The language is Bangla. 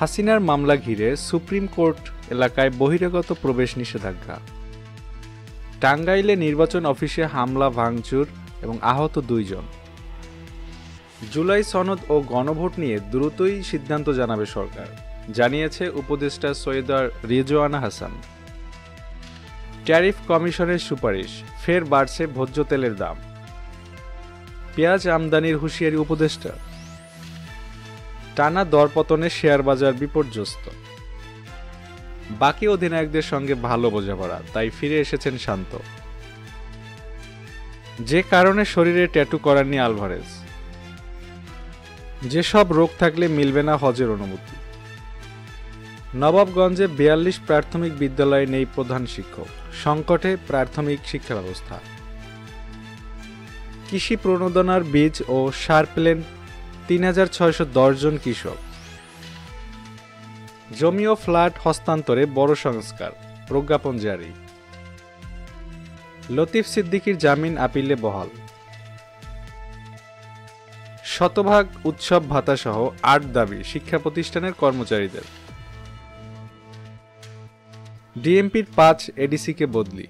হাসিনার মামলা ঘিরে সুপ্রিম কোর্ট এলাকায় বহিরাগত প্রবেশ নিষেধাজ্ঞা। টাঙ্গাইলে নির্বাচন অফিসে হামলা ভাঙচুর এবং আহত 2 জন। জুলাই সনদ ও গণভোট নিয়ে দ্রুতই সিদ্ধান্ত জানাবে সরকার, জানিয়েছে উপদেষ্টা সৈয়দা রিজওয়ানা হাসান। ট্যারিফ কমিশনের সুপারিশ, ফের বাড়ছে ভোজ্য তেলের দাম। পেঁয়াজ আমদানির হুঁশিয়ারি উপদেষ্টা। টানা দরপতনে শেয়ার বাজার বিপর্যস্ত। বাকি অধিনায়কদের সঙ্গে ভালো বোঝাপড়া, তাই ফিরে এসেছেন শান্ত। যে কারণে শরীরে ট্যাটু করাননি আলভারেজ। যেসব রোগ থাকলে মিলবে না হজের অনুমতি। নবাবগঞ্জে 42 প্রাথমিক বিদ্যালয়ে নেই প্রধান শিক্ষক, সংকটে প্রাথমিক শিক্ষা ব্যবস্থা। কৃষি প্রণোদনার বীজ ও সার পেলেন 3610 জন কৃষক। জমি ও ফ্ল্যাট হস্তান্তরে বড় সংস্কার, প্রজ্ঞাপন জারি। লতিফ সিদ্দিকীর জামিন আপিলে বহাল। শতভাগ উৎসব ভাতাসহ 8 দাবি শিক্ষা প্রতিষ্ঠানের কর্মচারীদের। ডিএমপির 5 এডিসিকে বদলি।